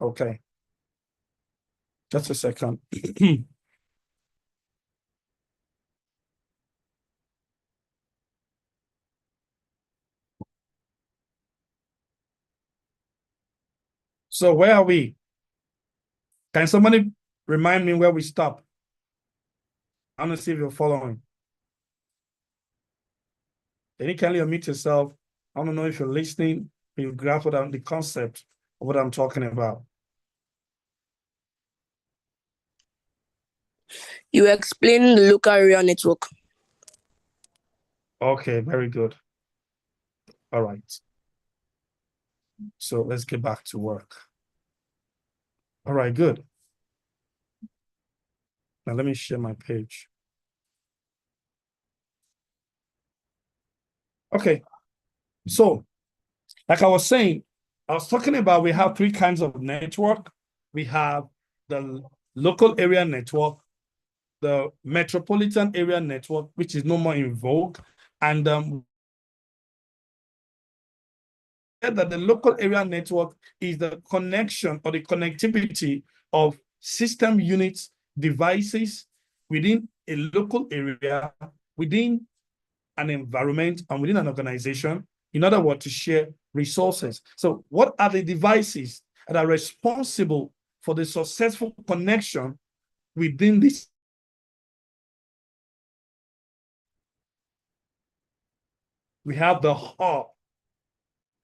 Okay. Just a second. So where are we? Can somebody remind me where we stop? I want to see if you're following. Can you kindly unmute yourself? I want to know if you're listening, you grasp what the concept of what I'm talking about. You explain the local area network. Okay, very good. All right. So let's get back to work. All right, good. Now let me share my page. Okay. So, like I was saying, I was talking about we have three kinds of network. We have the local area network, the metropolitan area network, which is no more in vogue, and that the local area network is the connection or the connectivity of system units, devices within a local area, within an environment, and within an organization, in other words, to share resources. So what are the devices that are responsible for the successful connection within this? We have the hub,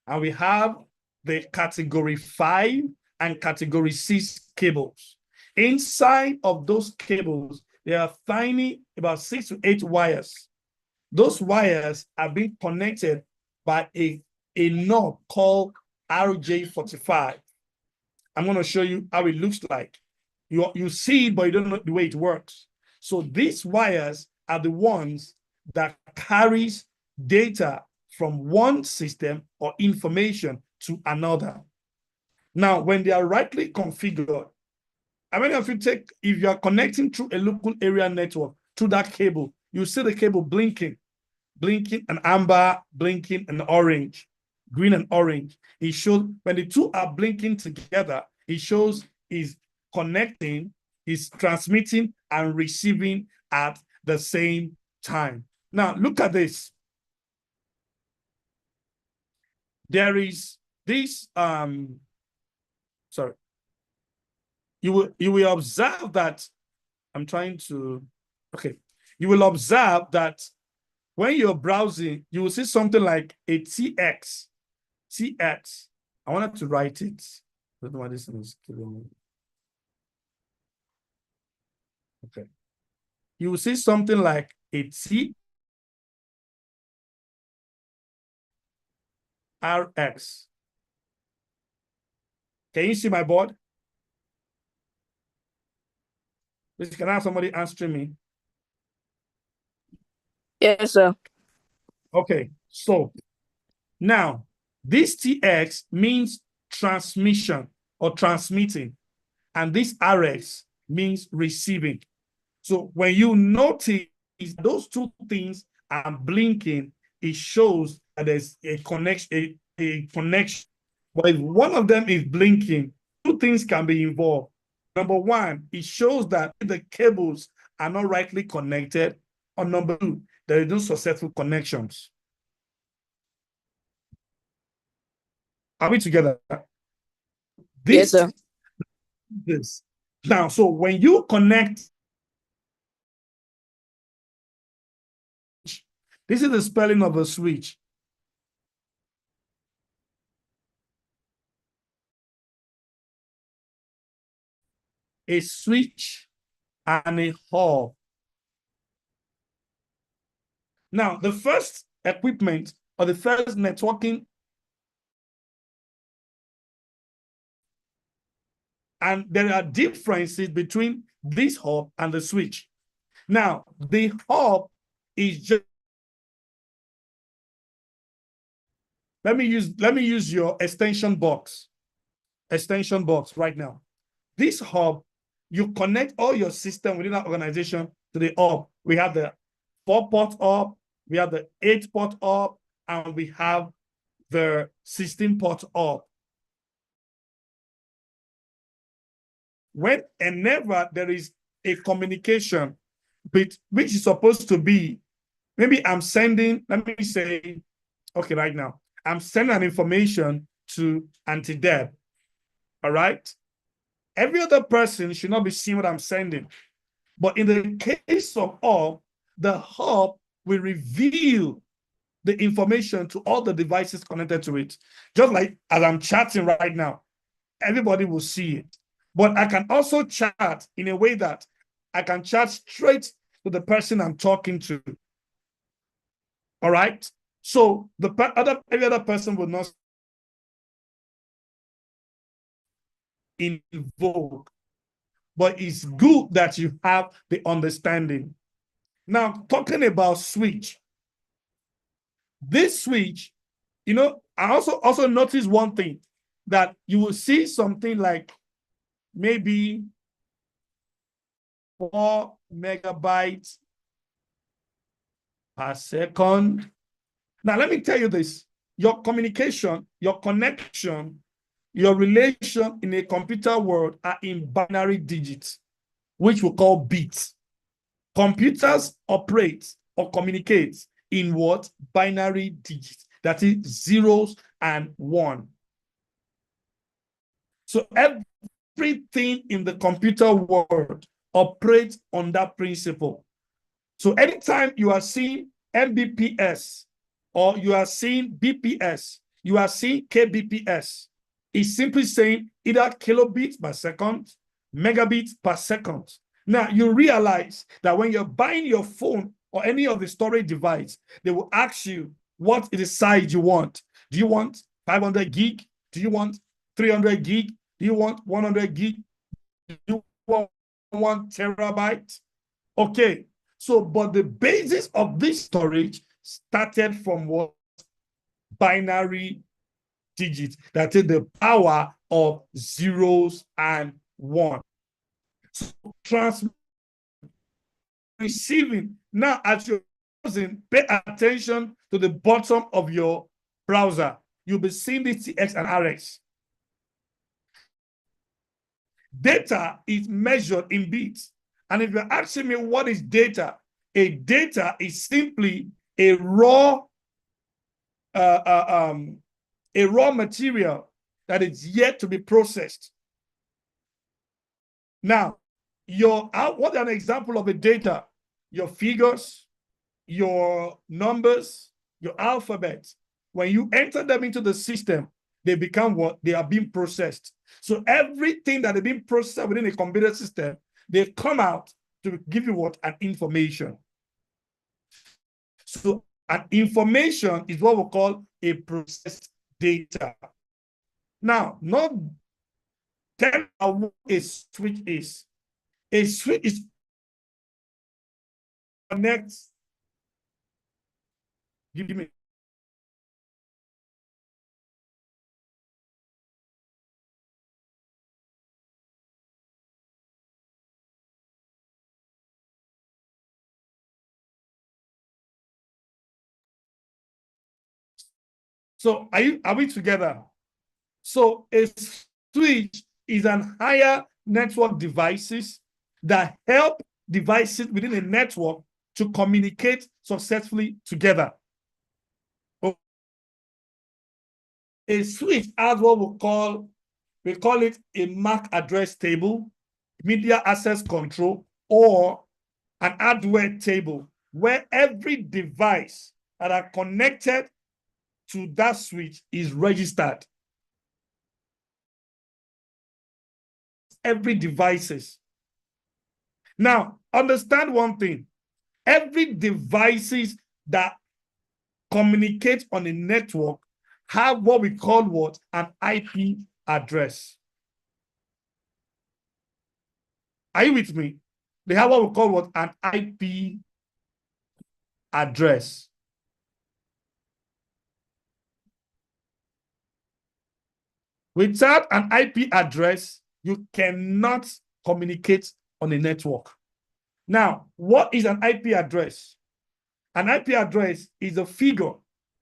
and we have the category 5 and category 6 cables. Inside of those cables, there are tiny, about 6 to 8 wires. Those wires are being connected by a knob called RJ45. I'm going to show you how it looks like. You see it, but you don't know the way it works. So these wires are the ones that carries data from one system or information to another. Now, when they are rightly configured, how many of you if you are connecting through a local area network through that cable, you see the cable blinking and amber, blinking and orange, green and orange. It shows when the two are blinking together, it shows is connecting, is transmitting and receiving at the same time. Now, look at this. There is this, sorry. You will observe that, I'm trying to, okay. You will observe that when you're browsing, you will see something like a TX. TX. I wanted to write it. I don't know why this thing is killing me. Okay. You will see something like a TRX. Can you see my board? Please, can I have somebody answering me? Yes, sir. Okay. So now this TX means transmission or transmitting, and this RX means receiving. So when you notice those two things are blinking, it shows that there's a connection, a connection. But if one of them is blinking, two things can be involved. Number one, it shows that the cables are not rightly connected. Or number two, there is no successful connections. Are we together? Yes, sir. This. Now, so when you connect, this is the spelling of a switch. A switch and a hub. Now, the first equipment or the first networking, and there are differences between this hub and the switch. Now, the hub is just, let me use your extension box right now. This hub, you connect all your system within that organization to the hub. We have the 4-port hub, we have the 8-port hub, and we have the 16-port hub. whenever there is a communication which is supposed to be, maybe I'm sending, let me say, okay, right now, I'm sending an information to Auntie Deb, all right? Every other person should not be seeing what I'm sending. But in the case of hub, the hub will reveal the information to all the devices connected to it. Just like as I'm chatting right now, everybody will see it. But I can also chat in a way that I can chat straight to the person I'm talking to. All right? So every other person will not invoke. But it's good that you have the understanding. Now, talking about switch. This switch, I also noticed one thing, that you will see something like maybe 4 megabytes per second. Now, let me tell you this. Your communication, your connection, your relation in a computer world are in binary digits, which we call bits. Computers operate or communicate in what? Binary digits. That is zeros and one. So everything in the computer world operates on that principle. So anytime you are seeing Mbps or you are seeing BPS, you are seeing kbps, it's simply saying either kilobits per second, megabits per second. Now you realize that when you're buying your phone or any of the storage device, they will ask you what is the size you want. Do you want 500 gig? Do you want 300 gig? Do you want 100 gig? Do you want 1 terabyte? Okay, so but the basis of this storage started from what? Binary digits. That is the power of zeros and one. So receiving. Now, as you're using, pay attention to the bottom of your browser. You'll be seeing the TX and RX. Data is measured in bits. And if you're asking me what is data, a data is simply a raw material that is yet to be processed. Now, what an example of a data? Your figures, your numbers, your alphabet. When you enter them into the system, they become what? They are being processed. So everything that is being processed within a computer system, they come out to give you what? An information. So an information is what we call a processed data. Now, not tell what a switch is. A switch is connects. Give me. So are we together? So a switch is an higher network devices that help devices within a network to communicate successfully together. A switch has what we call it a MAC address table, media access control, or an hardware table, where every device that are connected to that switch is registered. Every devices. Now, understand one thing. Every devices that communicate on a network have what we call what? An IP address. Are you with me? They have what we call what? An IP address. Without an IP address, you cannot communicate on a network. Now, what is an IP address? An IP address is a figure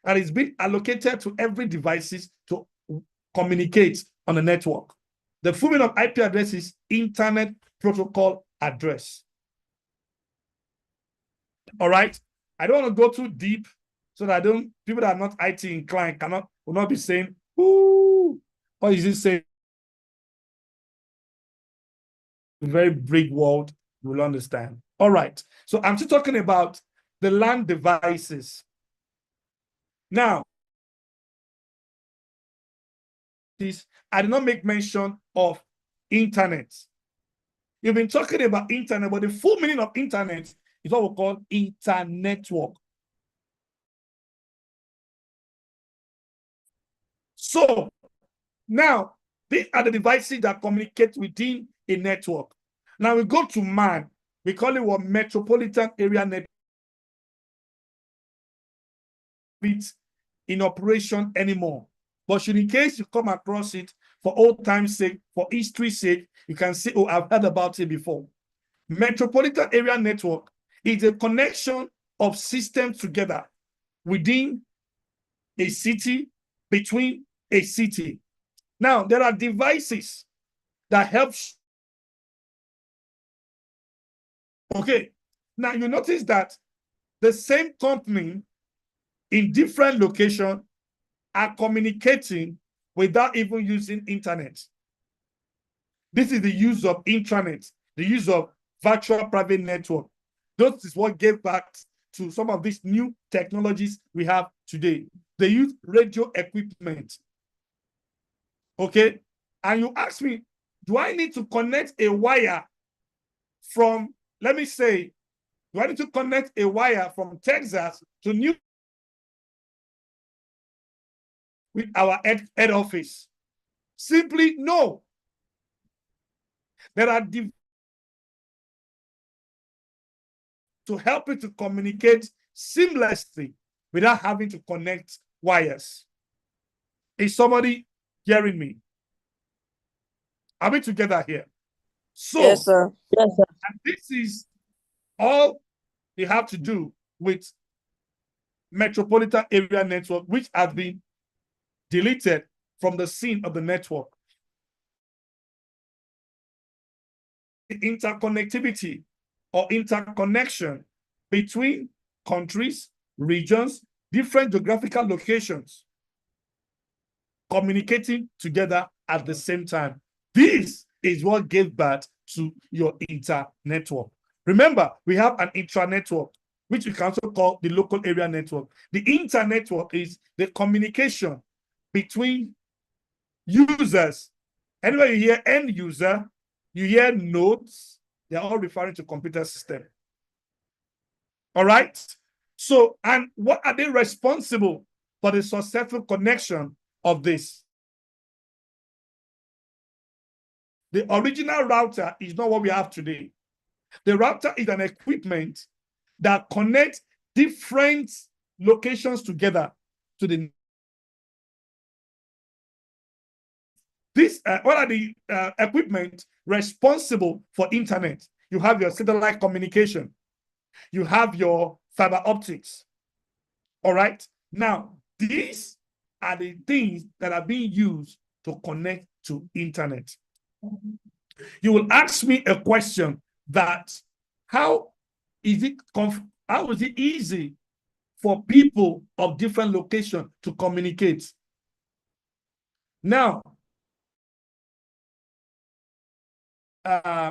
that is being allocated to every device to communicate on a network. The full meaning of IP address is Internet Protocol Address. All right. I don't want to go too deep so that people that are not IT inclined will not be saying, ooh, what is it saying? Very big world, you will understand. All right. So I'm still talking about the LAN devices. Now, I did not make mention of internet. You've been talking about internet, but the full meaning of internet is what we call internetwork. So now, these are the devices that communicate within a network. Now we go to MAN. We call it what metropolitan area network. It's in operation anymore. But should in case you come across it for old time's sake, for history's sake, you can say, oh, I've heard about it before. Metropolitan area network is a connection of systems together within a city, between a city. Now, there are devices that help. Okay. Now, you notice that the same company in different locations are communicating without even using internet. This is the use of intranet, the use of virtual private network. This is what gave back to some of these new technologies we have today. They use radio equipment. Okay. And you ask me, do I need to connect a wire from, let me say, do I need to connect a wire from Texas to New with our head office? Simply no. There are to help you to communicate seamlessly without having to connect wires. Is somebody hearing me? Are we together here? So, yes, sir. Yes, sir. and this is all they have to do with metropolitan area network, which has been deleted from the scene of the network. Interconnectivity or interconnection between countries, regions, different geographical locations, communicating together at the same time. This is what gave birth to your internetwork. Remember, we have an intranetwork, which we can also call the local area network. The internetwork is the communication between users. Anyway, you hear end user, you hear nodes, they're all referring to computer system. All right? So, and what are they responsible for the successful connection of this? The original router is not what we have today. The router is an equipment that connects different locations together to the. What are the equipment responsible for internet? You have your satellite communication. You have your fiber optics. All right. Now, these are the things that are being used to connect to internet. You will ask me a question that how is it easy for people of different locations to communicate? Now,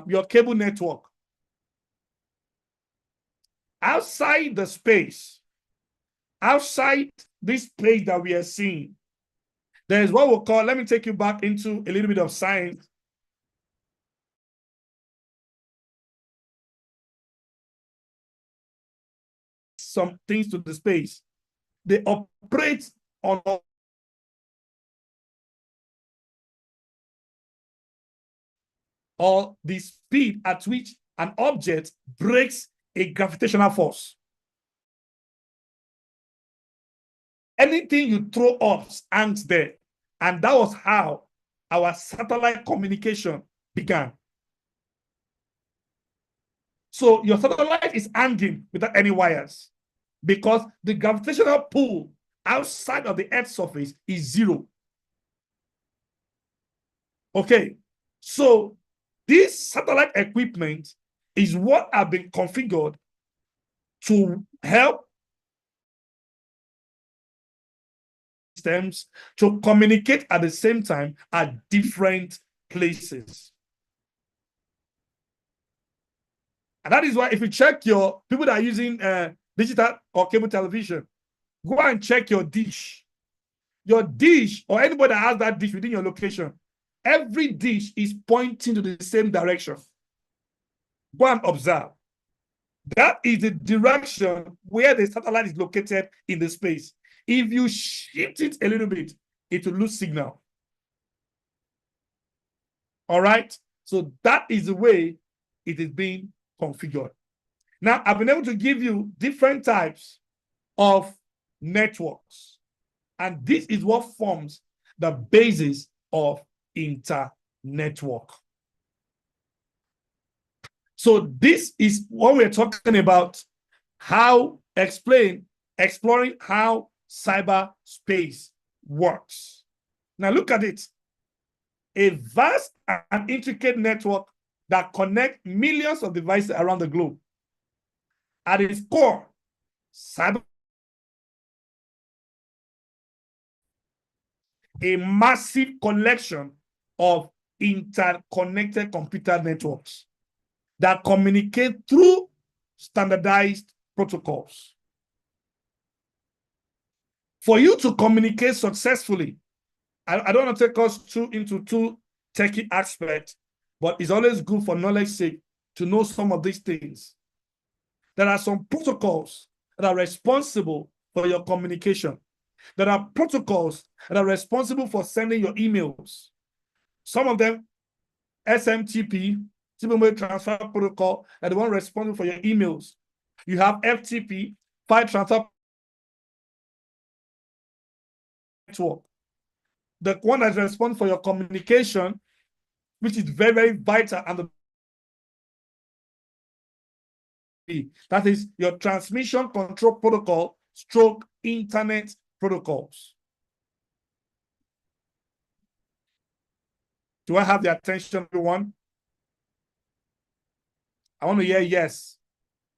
your cable network. Outside the space, outside this space that we are seeing, there is what we'll call, let me take you back into a little bit of science. Some things to the space. They operate on or the speed at which an object breaks a gravitational force. Anything you throw up hangs there. And that was how our satellite communication began. So your satellite is hanging without any wires because the gravitational pull outside of the Earth's surface is zero. Okay, So this satellite equipment is what have been configured to help systems to communicate at the same time at different places. And that is why if you check your people that are using digital or cable television, go and check your dish. Your dish or anybody that has that dish within your location, every dish is pointing to the same direction. Go and observe. That is the direction where the satellite is located in the space. If you shift it a little bit, it will lose signal. All right? So that is the way it is being configured. Now, I've been able to give you different types of networks. And this is what forms the basis of inter-network. So this is what we're talking about, how exploring how cyberspace works. Now look at it. A vast and intricate network that connects millions of devices around the globe. At its core, cyber a massive collection of interconnected computer networks that communicate through standardized protocols. For you to communicate successfully, I don't want to take us into too techy aspects, but it's always good for knowledge sake to know some of these things. There are some protocols that are responsible for your communication. There are protocols that are responsible for sending your emails. Some of them, SMTP, Simple Mail Transfer Protocol, are the one responsible for your emails. You have FTP, File Transfer Network. The one that's responsible for your communication, which is very, very vital, and that is your transmission control protocol stroke internet protocols. Do I have the attention, everyone? I want to hear yes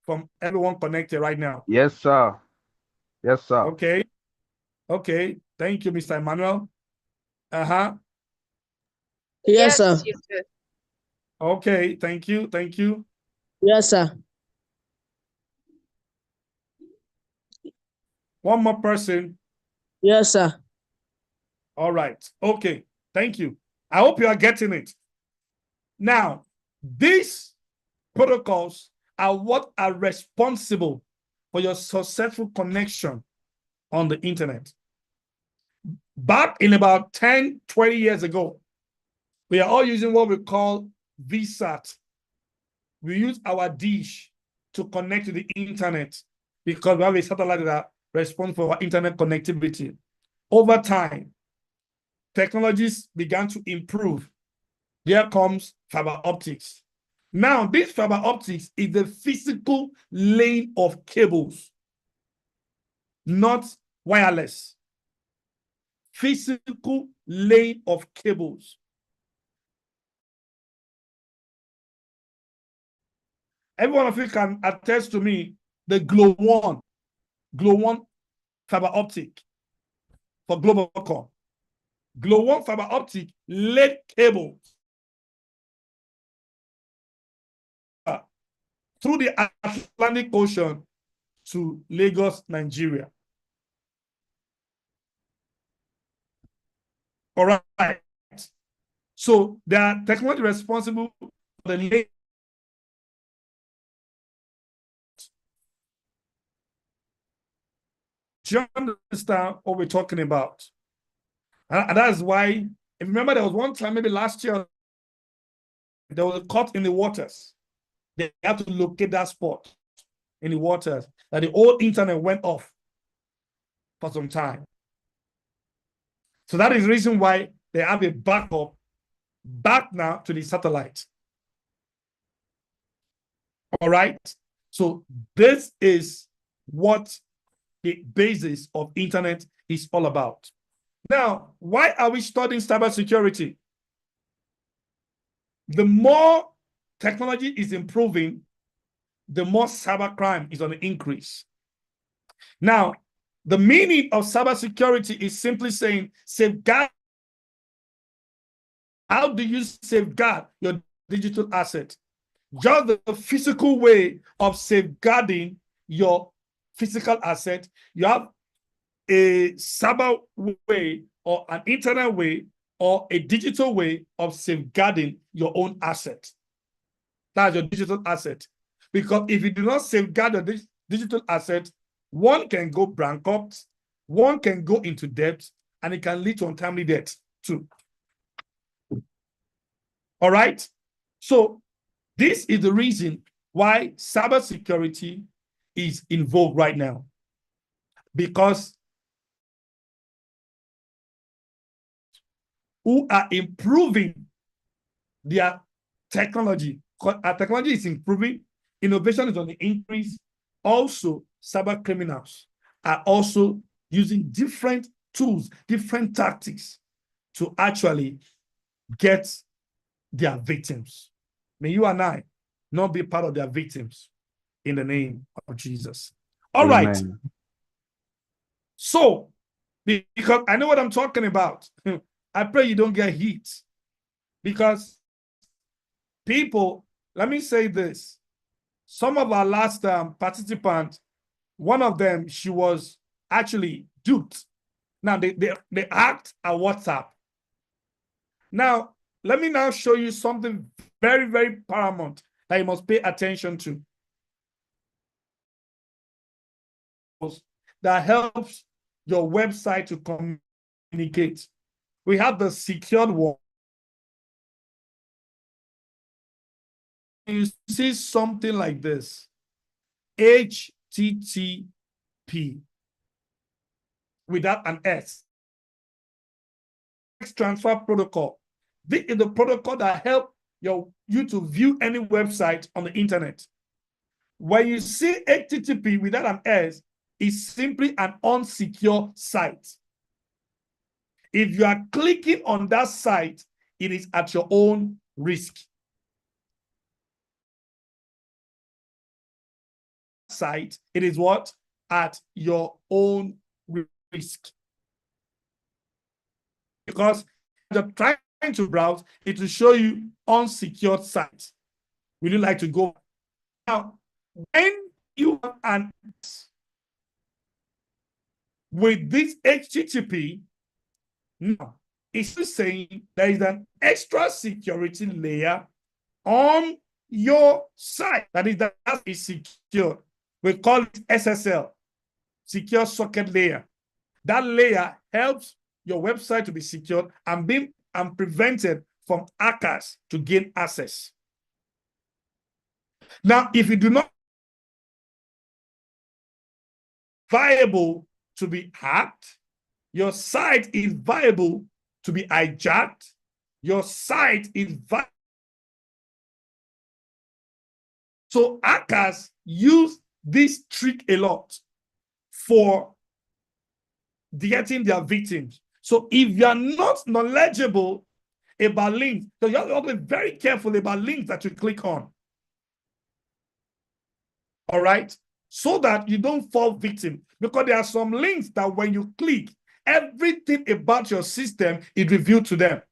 from everyone connected right now. Yes, sir. Yes, sir. Okay. Okay. Thank you, Mr. Emmanuel. Uh-huh. Yes, sir. Yes, sir. Okay. Thank you. Thank you. Yes, sir. One more person. Yes, sir. All right. Okay. Thank you. I hope you are getting it. Now, these protocols are what are responsible for your successful connection on the internet. Back in about 10, 20 years ago, we are all using what we call VSAT. We use our dish to connect to the internet because we have a satellite that responds for our internet connectivity. Over time, technologies began to improve. Here comes fiber optics. Now, this fiber optics is the physical laying of cables, not wireless. Physical laying of cables. Every one of you can attest to me the Glow One fiber optic for Globalcom. Glow One fiber optic laid cable through the Atlantic Ocean to Lagos, Nigeria. All right. So there are technology responsible for the lay. Do you understand what we're talking about? And that's why, if you remember, there was one time, maybe last year, there was a cut in the waters. They have to locate that spot in the waters, that the whole internet went off for some time. So that is the reason why they have a backup back now to the satellite. All right. So this is what the basis of internet is all about. Now, why are we studying cybersecurity? the more technology is improving, the more cybercrime is on the increase. Now, the meaning of cybersecurity is simply saying safeguard. How do you safeguard your digital asset? Just the physical way of safeguarding your physical asset, you have a cyber way or an internet way or a digital way of safeguarding your own asset. That's your digital asset. Because if you do not safeguard your digital asset, one can go bankrupt, one can go into debt, and it can lead to untimely death too. All right? So this is the reason why cybersecurity is in vogue right now. Because who are improving their technology. Our technology is improving, innovation is on the increase. Also, cyber criminals are also using different tools, different tactics to actually get their victims. May you and I not be part of their victims in the name of Jesus. All Amen. right. So, because I know what I'm talking about, I pray you don't get heat. Because people, let me say this. Some of our last participants, one of them, she was actually duped. Now, they hacked a WhatsApp. Now, let me now show you something very, very paramount that you must pay attention to. That helps your website to communicate. We have the secured one. You see something like this, HTTP without an S. Transfer protocol. This is the protocol that helps you to view any website on the internet. When you see HTTP without an S, it's simply an unsecure site. If you are clicking on that site, it is at your own risk. Site, it is what? At your own risk. Because you're trying to browse, it will show you unsecured sites. Would you like to go? Now, when you have an with this HTTP, now it's saying there is an extra security layer on your site. That is secure. We call it SSL, secure socket layer. That layer helps your website to be secured and prevented from hackers to gain access. Now, if you do not viable to be hacked, your site is viable to be hijacked, your site is viable. So hackers use this trick a lot for getting their victims. So if you are not knowledgeable about links, so you have to be very careful about links that you click on. All right? So that you don't fall victim. Because there are some links that when you click, everything about your system is revealed to them.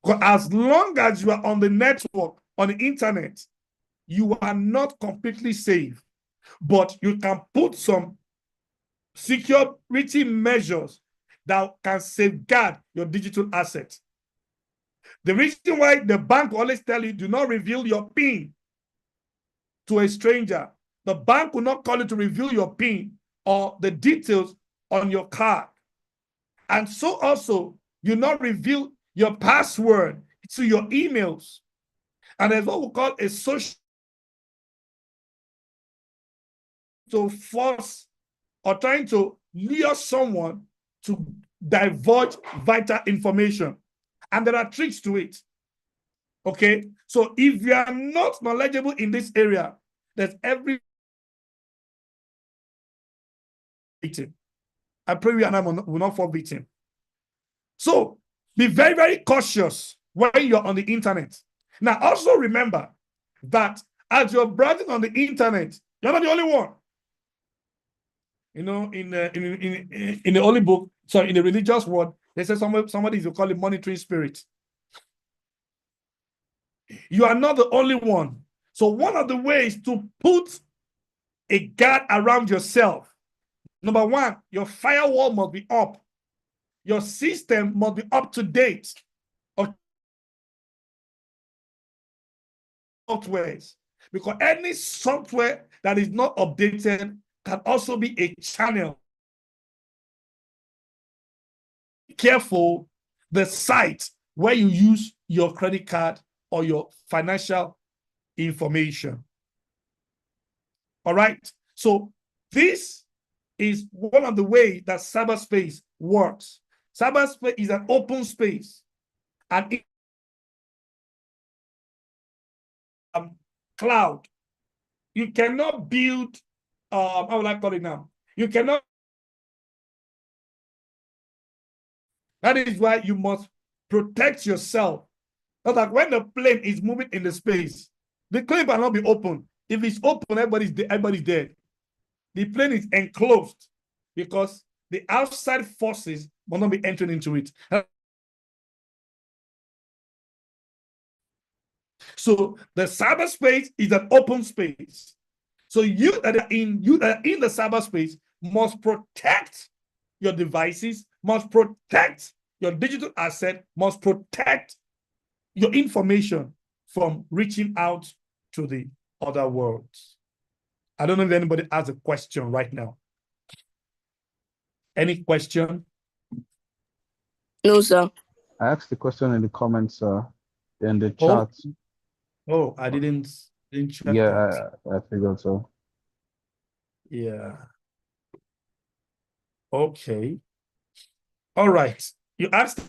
Because as long as you are on the network, on the internet, you are not completely safe. But you can put some security measures that can safeguard your digital assets. The reason why the bank will always tell you, do not reveal your PIN to a stranger. The bank will not call you to reveal your PIN or the details on your card. And so also, you not reveal your password to your emails. And there's what we call a social to force or trying to lure someone to divulge vital information. And there are tricks to it. Okay? So if you are not knowledgeable in this area, there's every victim. I pray we and I will not fall victim. So be very, very cautious when you're on the internet. Now, also remember that as you're browsing on the internet, you're not the only one. You know, in the holy book, sorry, in the religious world, they say somebody is called a monitoring spirit. You are not the only one. So one of the ways to put a guard around yourself, number one, your firewall must be up. Your system must be up to date. Okay. Softwares, because any software that is not updated can also be a channel. Be careful the site where you use your credit card or your financial information. All right. So this is one of the ways that cyberspace works. Cyberspace is an open space, and cloud. You cannot build, how will I call it now? You cannot. That is why you must protect yourself. So that when the plane is moving in the space, the plane cannot be open. If it's open, everybody's dead. The plane is enclosed because the outside forces will not be entering into it. So the cyberspace is an open space. So you that are in the cyberspace must protect your devices, must protect your digital asset, must protect your information from reaching out to the other worlds. I don't know if anybody has a question right now. Any question? No, sir. I asked the question in the comments, in the Oh, chat. oh, I didn't check that. Yeah, I figured so. Yeah. Okay. All right. You asked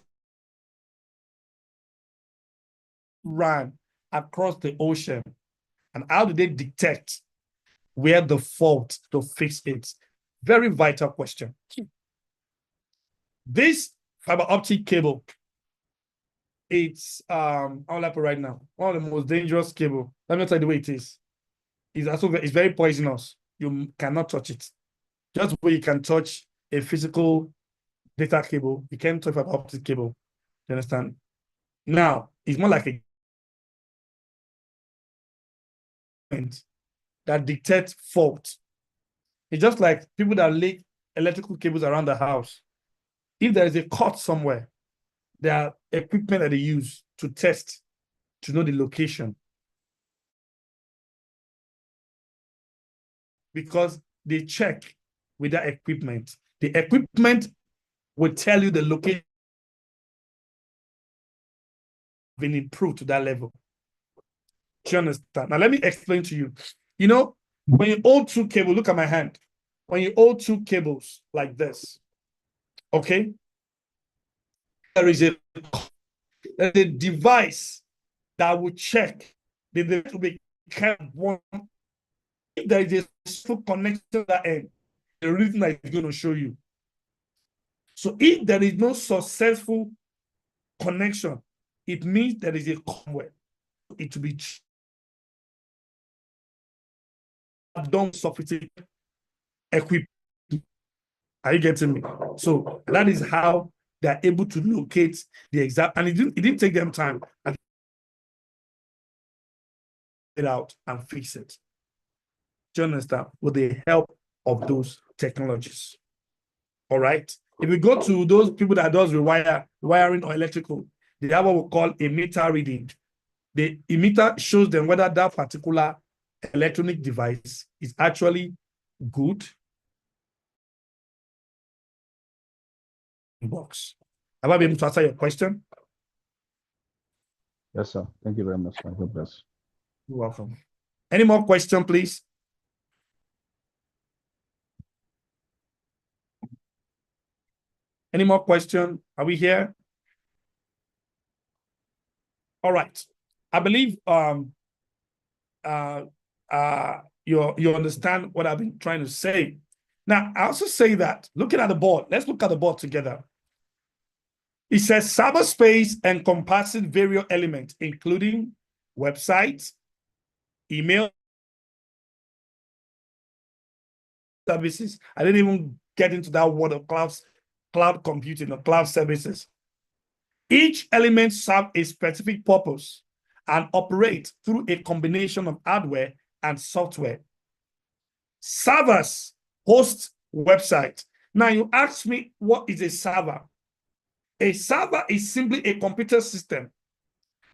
ran across the ocean, and how do they detect where the fault to fix it? Very vital question. This fiber optic cable, it's I'll put right now, one of the most dangerous cable. Let me tell you the way it is. It's very poisonous. You cannot touch it. Just where you can touch a physical data cable, you can't touch fiber optic cable. You understand? Now, it's more like a that detects fault. It's just like people that lay electrical cables around the house. If there is a cut somewhere, there are equipment that they use to test, to know the location. Because they check with that equipment. The equipment will tell you the location been improved to that level. Do you understand? Now, let me explain to you. You know, when you hold two cables, look at my hand. When you hold two cables like this, okay, there is a device that will check the device will be kind of one. If there is a full connection to that end, the reason that it's going to show you. So if there is no successful connection, it means there is a somewhere. It will be done sophisticated equipment. Are you getting me? So that is how they're able to locate the exact, and it didn't take them time to get it out and fix it. Do you understand? With the help of those technologies. All right. If we go to those people that does wiring or electrical, they have what we call a meter reading. The emitter shows them whether that particular electronic device is actually good. Box. Have I been able to answer your question? Yes, sir. Thank you very much. I hope that's. You're welcome. Any more question, please? Any more question? Are we here? All right. I believe you understand what I've been trying to say. Now, I also say that looking at the board, let's look at the board together. It says cyberspace encompasses various elements, including websites, email services. I didn't even get into that word of cloud computing or cloud services. Each element serves a specific purpose and operates through a combination of hardware and software. Servers host websites. Now you ask me, what is a server? A server is simply a computer system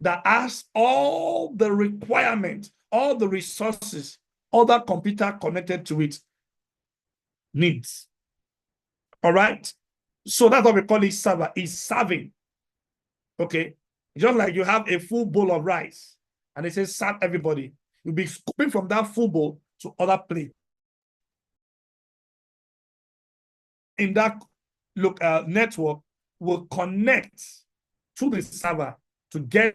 that has all the requirements, all the resources, other computer connected to it needs. All right? So that's what we call it server, is serving. Okay? Just like you have a full bowl of rice and it says serve everybody. You'll be scooping from that full bowl to other plates. In that network will connect to the server to get,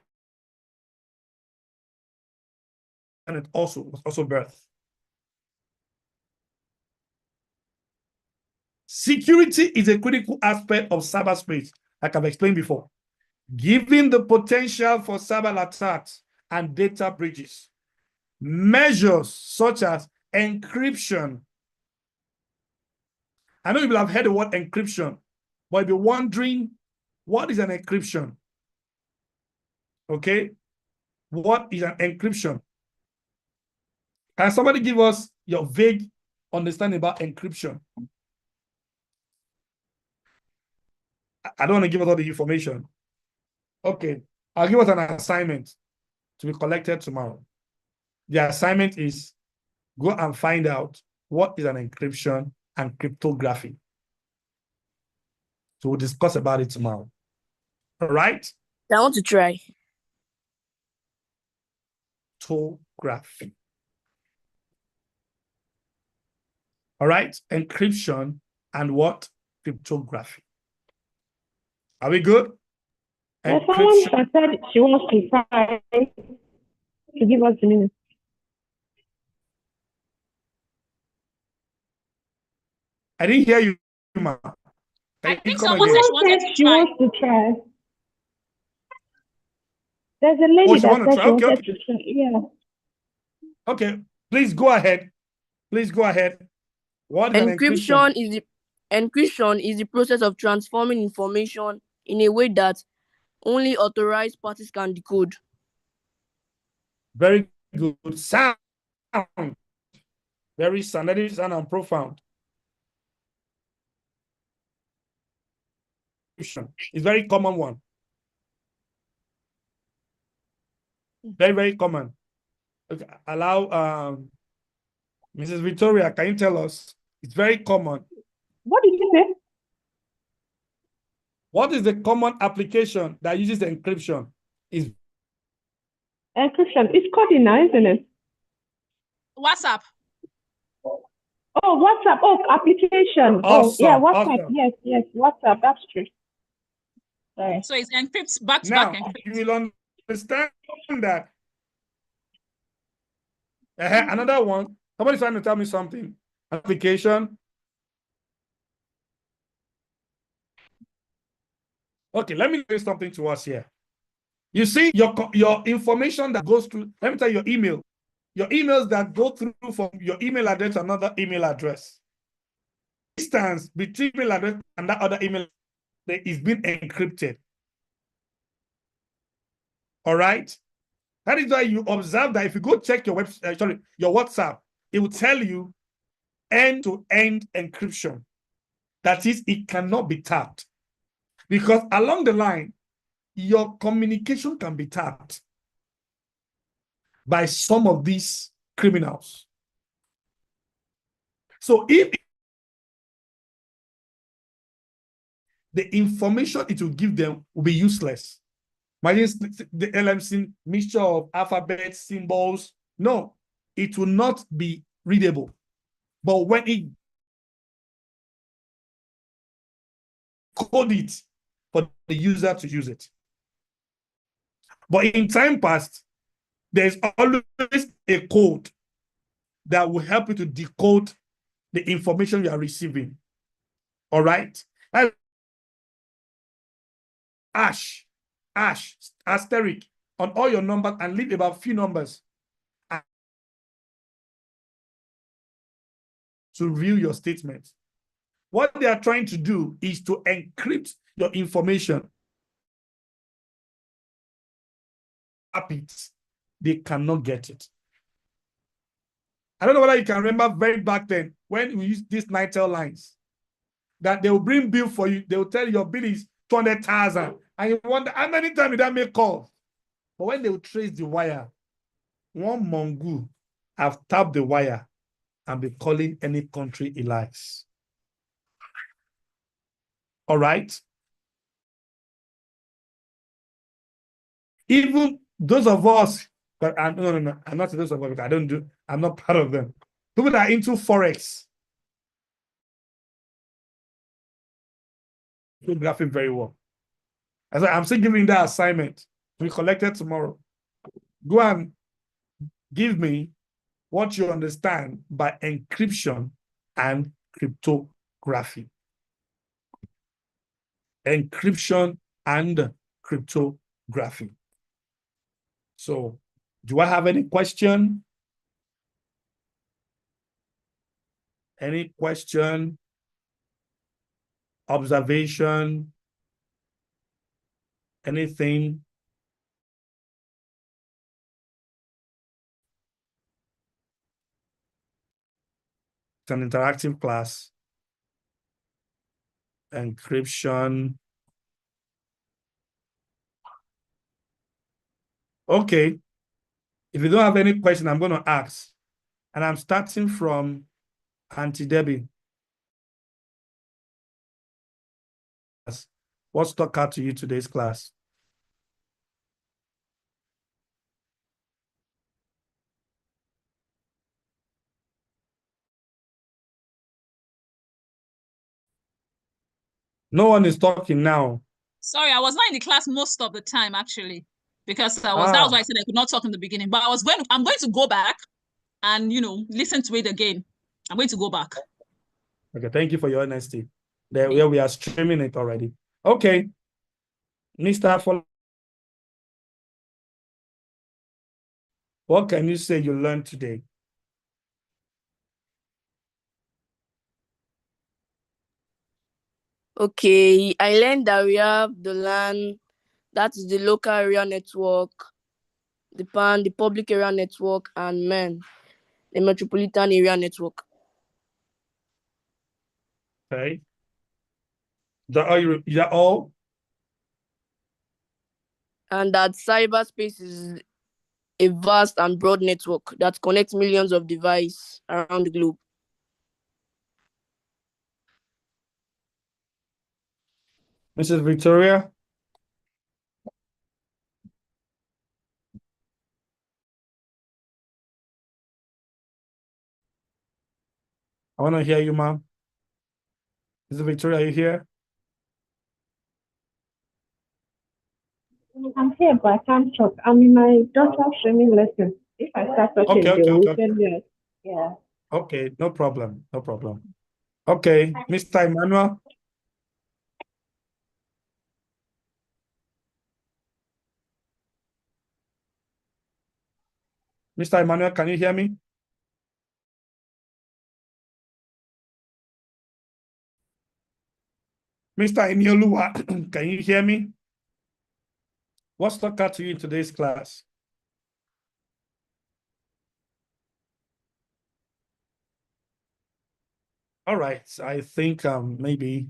and it also birth. Security is a critical aspect of cyberspace, like I've explained before, given the potential for cyber attacks and data breaches. Measures such as encryption. I know you will have heard the word encryption, but you'll be wondering, what is an encryption? Okay? What is an encryption? Can somebody give us your vague understanding about encryption? I don't want to give us all the information. Okay, I'll give us an assignment to be collected tomorrow. The assignment is go and find out what is an encryption and cryptography. So we'll discuss about it tomorrow. All right? I want to try. Cryptography. All right? Encryption and what? Cryptography. Are we good? There's someone that said she wants to try to give us the minutes. I didn't hear you, ma. I think come someone again? said she She wanted to try. wants to try. There's a lady Oh, she that wanna said try? she Okay, wanted okay. to try. Yeah. Okay, please go ahead. Please go ahead. What is an encryption? Encryption is the process of transforming information in a way that only authorized parties can decode. Very good. Sound. Very sound. That is sound and profound. It's a very common one. Very, very common. Okay, allow Mrs. Victoria, can you tell us? It's very common. What did you say? What is the common application that uses encryption? Is Encryption. It's coding now, isn't it? WhatsApp. Oh, WhatsApp. Oh, application. Awesome, Oh, yeah, WhatsApp. awesome. Yes, WhatsApp. That's true. Sorry. So it's encrypts back to now back encrypt. you will understand that. Another one. Somebody's trying to tell me something. Application. Okay, let me say something to us here. You see, your information that goes through, let me tell you your email. Your emails that go through from your email address to another email address. Distance between email address and that other email is being encrypted. All right? That is why you observe that if you go check your website, your WhatsApp, it will tell you end-to-end encryption. That is, it cannot be tapped. Because along the line, your communication can be tapped by some of these criminals. So if the information it will give them will be useless. Imagine the LMC mixture of alphabets, symbols. No, it will not be readable. But when it code it for the user to use it. But in time past, there's always a code that will help you to decode the information you are receiving. All right? asterisk on all your numbers and leave about few numbers to review your statement. What they are trying to do is to encrypt your information. They cannot get it. I don't know whether you can remember very back then when we used these NITEL lines, that they will bring bill for you. They will tell you your bill is 200,000. And you wonder how many times did that make calls? But when they will trace the wire, one mongoose have tapped the wire and be calling any country he likes. All right? Even those of us, but no, I'm not those of us, I'm not part of them. People that are into Forex, graphing very well. As I'm still giving that assignment to be collected tomorrow. Go and give me what you understand by encryption and cryptography. Encryption and cryptography. So, do I have any question? Any question? Observation? Anything? It's an interactive class. Encryption. Okay. If you don't have any question, I'm going to ask. And I'm starting from Auntie Debbie. What stuck out to you today's class? No one is talking now. Sorry, I was not in the class most of the time, actually, because that was why I said I could not talk in the beginning. But I'm going to go back and, listen to it again. I'm going to go back. Okay, thank you for your honesty. Where we are streaming it already. Okay. Mr. Follow. What can you say you learned today? Okay, I learned that we have the LAN, that is the local area network, the PAN, the public area network, and MEN, the metropolitan area network. Okay. Is that all? And that cyberspace is a vast and broad network that connects millions of devices around the globe. Mrs. Victoria? I want to hear you, ma'am. Mrs. Victoria, are you here? I'm here, but I can't talk. I'm in my daughter's swimming lesson. If I start talking, Okay. yes. Yeah. Okay, no problem. No problem. Okay, Mr. Emmanuel? Mr. Emmanuel, can you hear me? Mr. Inioluwa, can you hear me? What stuck out to you in today's class? All right, I think maybe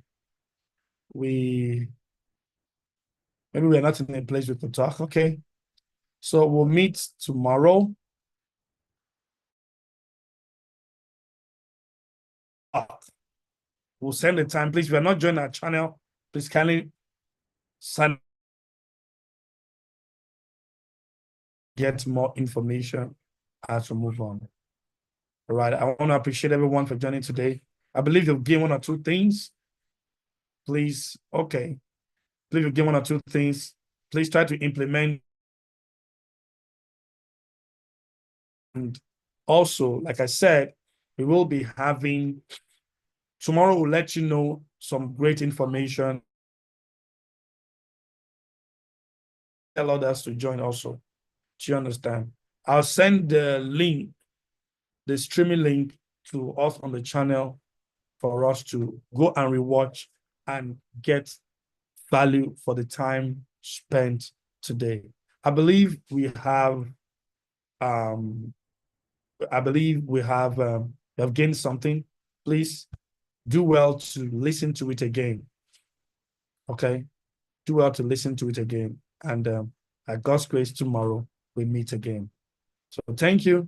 we're not in a place we could talk. Okay, so we'll meet tomorrow. We'll send the time. Please, if you're not joining our channel, please kindly sign, get more information as we move on. All right, I want to appreciate everyone for joining today. I believe you'll gain one or two things. Please, okay. Please, you'll gain one or two things. Please try to implement. And also, like I said, we will be having, tomorrow we'll let you know some great information tell others to join also. Do you understand? I'll send the link, the streaming link to us on the channel for us to go and rewatch and get value for the time spent today. I believe we have gained something. Please do well to listen to it again. Okay? Do well to listen to it again. And at God's grace, tomorrow we meet again. So thank you.